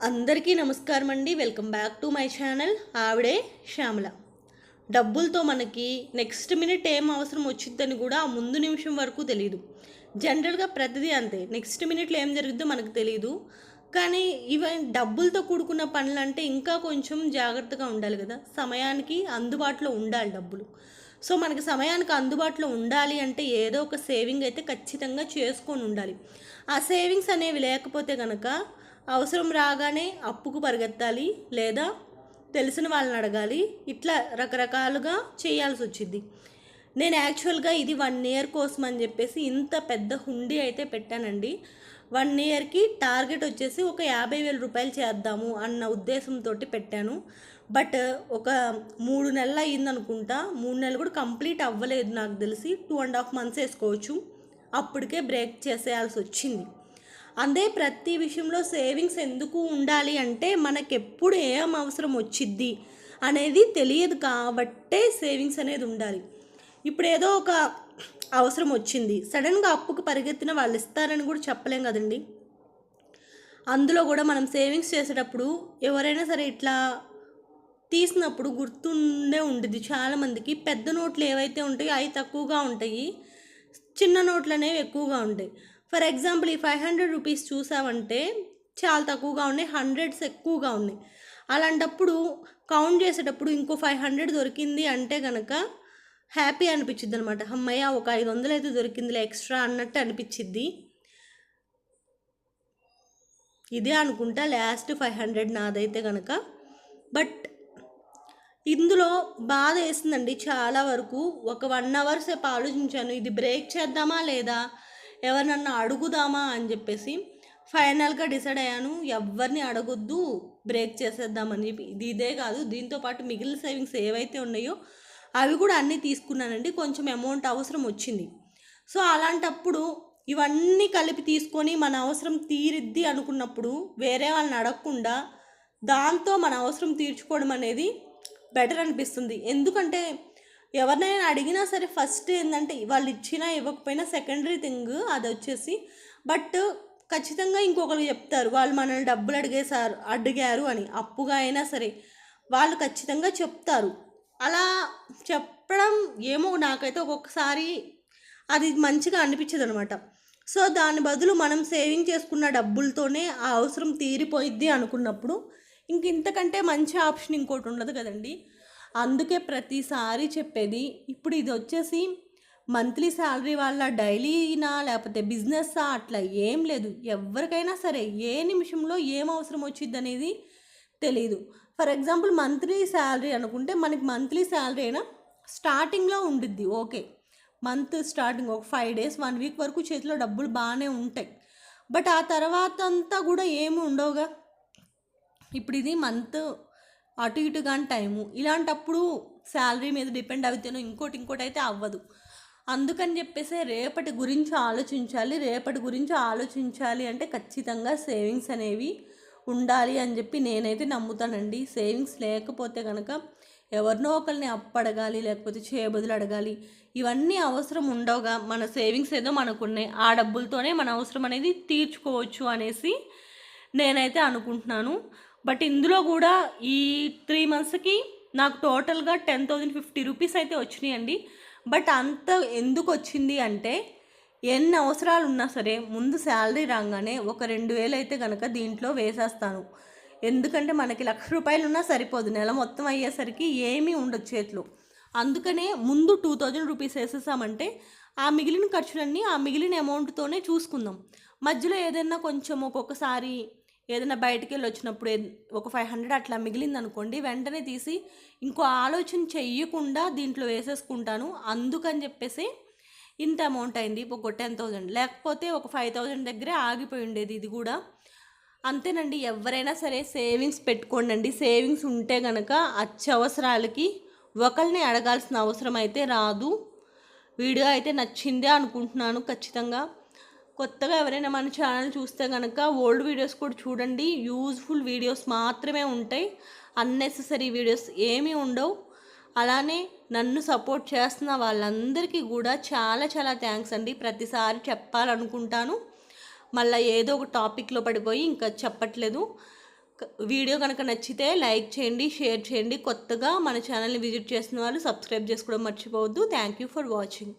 అందరికీ నమస్కారం అండి. Welcome back to my channel ఆవిడే శ్యామల. డబ్బులతో మనకి నెక్స్ట్ మినిట్ ఏం అవసరం వచ్చిద్దని కూడా ఆ ముందు నిమిషం వరకు తెలియదు. జనరల్గా ప్రతిదీ అంతే, నెక్స్ట్ మినిట్లో ఏం జరుగుద్దో మనకు తెలియదు. కానీ ఈవెన్ డబ్బులతో కూడుకున్న పనులు అంటే ఇంకా కొంచెం జాగ్రత్తగా ఉండాలి కదా. సమయానికి అందుబాటులో ఉండాలి డబ్బులు. సో మనకి సమయానికి అందుబాటులో ఉండాలి అంటే ఏదో ఒక సేవింగ్ అయితే ఖచ్చితంగా చేసుకొని ఉండాలి. ఆ సేవింగ్స్ అనేవి లేకపోతే కనుక అవసరం రాగానే అప్పుకు పరిగెత్తాలి, లేదా తెలిసిన వాళ్ళని అడగాలి, ఇట్లా రకరకాలుగా చేయాల్సి వచ్చింది. నేను యాక్చువల్గా ఇది 1 ఇయర్ కోసం అని చెప్పేసి ఇంత పెద్ద హుండీ అయితే పెట్టానండి. 1 ఇయర్కి టార్గెట్ వచ్చేసి ఒక 50,000 రూపాయలు చేద్దాము అన్న ఉద్దేశంతో పెట్టాను. బట్ ఒక 3 నెలలు అయ్యిందనుకుంటా. 3 నెలలు కూడా కంప్లీట్ అవ్వలేదు నాకు తెలిసి. 2.5 months వేసుకోవచ్చు. అప్పటికే బ్రేక్ చేసేయాల్సి వచ్చింది. అదే ప్రతి విషయంలో సేవింగ్స్ ఎందుకు ఉండాలి అంటే మనకెప్పుడు ఏం అవసరం వచ్చిద్ది అనేది తెలియదు కాబట్టే సేవింగ్స్ అనేది ఉండాలి. ఇప్పుడు ఏదో ఒక అవసరం వచ్చింది, సడన్గా అప్పుకు పరిగెత్తిన వాళ్ళు ఇస్తారని కూడా చెప్పలేం కదండి. అందులో కూడా మనం సేవింగ్స్ చేసేటప్పుడు ఎవరైనా సరే ఇట్లా తీసినప్పుడు గుర్తుండే ఉంటుంది చాలామందికి. పెద్ద నోట్లు ఏవైతే ఉంటాయో అవి తక్కువగా ఉంటాయి, చిన్న నోట్లు అనేవి ఎక్కువగా ఉంటాయి. ఫర్ ఎగ్జాంపుల్ ఈ 500 రూపీస్ చూసామంటే చాలా తక్కువగా ఉన్నాయి, 100s ఎక్కువగా ఉన్నాయి. అలాంటప్పుడు కౌంట్ చేసేటప్పుడు ఇంకో 500 దొరికింది అంటే కనుక హ్యాపీ అనిపించిద్ది అనమాట. అమ్మయ్య ఒక 500 అయితే దొరికిందిలే ఎక్స్ట్రా అన్నట్టు అనిపించిద్ది. ఇదే అనుకుంటా లాస్ట్ 500 నాదైతే కనుక. బట్ ఇందులో బాధ వేసిందండి చాలా వరకు. ఒక 1 hour సేపు ఆలోచించాను, ఇది బ్రేక్ చేద్దామా లేదా, ఎవరినన్నా అడుగుదామా అని చెప్పేసి. ఫైనల్గా డిసైడ్ అయ్యాను, ఎవరిని అడగొద్దు, బ్రేక్ చేసేద్దామని చెప్పి. ఇదే కాదు, దీంతో పాటు మిగిలిన సేవింగ్స్ ఏవైతే ఉన్నాయో అవి కూడా అన్నీ తీసుకున్నానండి. కొంచెం అమౌంట్ అవసరం వచ్చింది. సో అలాంటప్పుడు ఇవన్నీ కలిపి తీసుకొని మన అవసరం తీరిద్ది అనుకున్నప్పుడు వేరే వాళ్ళని అడగకుండా దాంతో మన అవసరం తీర్చుకోవడం అనేది బెటర్ అనిపిస్తుంది. ఎందుకంటే ఎవరినైనా అడిగినా సరే ఫస్ట్ ఏంటంటే వాళ్ళు ఇచ్చినా ఇవ్వకపోయినా సెకండరీ థింగ్ అది వచ్చేసి. బట్ ఖచ్చితంగా ఇంకొకరు చెప్తారు, వాళ్ళు మనల్ని డబ్బులు అడిగారు అని. అప్పుగా అయినా సరే వాళ్ళు ఖచ్చితంగా చెప్తారు. అలా చెప్పడం ఏమో నాకైతే ఒక్కొక్కసారి అది మంచిగా అనిపించదు అనమాట. సో దాని బదులు మనం సేవింగ్ చేసుకున్న డబ్బులతోనే ఆ అవసరం తీరిపోయిద్ది అనుకున్నప్పుడు ఇంతకంటే మంచి ఆప్షన్ ఇంకోటి ఉండదు కదండి. అందుకే ప్రతిసారి చెప్పేది, ఇప్పుడు ఇది వచ్చేసి మంత్లీ శాలరీ వాళ్ళ డైలీనా లేకపోతే బిజినెస్సా అట్లా ఏం లేదు. ఎవరికైనా సరే ఏ నిమిషంలో ఏం అవసరం వచ్చింది అనేది తెలీదు. ఫర్ ఎగ్జాంపుల్ మంత్లీ శాలరీ అనుకుంటే మనకి మంత్లీ శాలరీ అయినా స్టార్టింగ్లో ఉండిద్ది, ఓకే. మంత్ స్టార్టింగ్ ఒక 5 days 1 week వరకు చేతిలో డబ్బులు బాగానే ఉంటాయి. బట్ ఆ తర్వాత అంతా కూడా ఏమి ఉండవుగా. ఇప్పుడు ఇది మంత్ అటు ఇటు కానీ టైము, ఇలాంటప్పుడు శాలరీ మీద డిపెండ్ అవుతాను, ఇంకోటి అయితే అవ్వదు. అందుకని చెప్పేసి రేపటి గురించి ఆలోచించాలి అంటే ఖచ్చితంగా సేవింగ్స్ అనేవి ఉండాలి అని చెప్పి నేనైతే నమ్ముతానండి. సేవింగ్స్ లేకపోతే కనుక ఎవరినో ఒకరిని అప్పడగాలి, లేకపోతే చేయబదులు అడగాలి, ఇవన్నీ అవసరం ఉండవుగా. మన సేవింగ్స్ ఏదో మనకున్నాయి, ఆ డబ్బులతోనే మన అవసరం అనేది తీర్చుకోవచ్చు అనేసి నేనైతే అనుకుంటున్నాను. బట్ ఇందులో కూడా ఈ 3 monthsకి నాకు టోటల్గా 10,050 రూపీస్ అయితే వచ్చినాయండి. బట్ అంత ఎందుకు వచ్చింది అంటే ఎన్ని అవసరాలు ఉన్నా సరే ముందు శాలరీ రాగానే ఒక 2,000 అయితే కనుక దీంట్లో వేసేస్తాను. ఎందుకంటే మనకి 1,00,000 రూపాయలు ఉన్నా సరిపోదు, నెల మొత్తం అయ్యేసరికి ఏమీ ఉండదు చేతిలో. అందుకనే ముందు 2,000 రూపీస్ వేసేసామంటే ఆ మిగిలిన ఖర్చులన్నీ ఆ మిగిలిన అమౌంట్తోనే చూసుకుందాం. మధ్యలో ఏదైనా కొంచెం ఒక్కొక్కసారి ఏదైనా బయటికి వెళ్ళి వచ్చినప్పుడు ఒక 500 అట్లా మిగిలింది అనుకోండి, వెంటనే తీసి ఇంకో ఆలోచన చెయ్యకుండా దీంట్లో వేసేసుకుంటాను. అందుకని చెప్పేసి ఇంత అమౌంట్ అయింది, ఒక 10,000. లేకపోతే ఒక 5,000 దగ్గరే ఆగిపోయి ఉండేది ఇది కూడా. అంతేనండి, ఎవరైనా సరే సేవింగ్స్ పెట్టుకోండి. సేవింగ్స్ ఉంటే కనుక అత్యవసరాలకి ఒకరిని అడగాల్సిన అవసరం అయితే రాదు. వీడియో అయితే నచ్చిందే అనుకుంటున్నాను ఖచ్చితంగా. కొత్తగా ఎవరైనా మన ఛానల్ చూస్తే కనుక ఓల్డ్ వీడియోస్ కూడా చూడండి, యూజ్ఫుల్ వీడియోస్ మాత్రమే ఉంటాయి, అన్నెసెసరీ వీడియోస్ ఏమీ ఉండవు. అలానే నన్ను సపోర్ట్ చేస్తున్న వాళ్ళందరికీ కూడా చాలా చాలా థ్యాంక్స్ అండి. ప్రతిసారి చెప్పాలనుకుంటాను, మళ్ళీ ఏదో ఒక టాపిక్లో పడిపోయి ఇంకా చెప్పట్లేదు. వీడియో కనుక నచ్చితే లైక్ చేయండి, షేర్ చేయండి. కొత్తగా మన ఛానల్ని విజిట్ చేసిన వాళ్ళు సబ్స్క్రైబ్ చేసుకోవడం మర్చిపోవద్దు. Thank you for watching.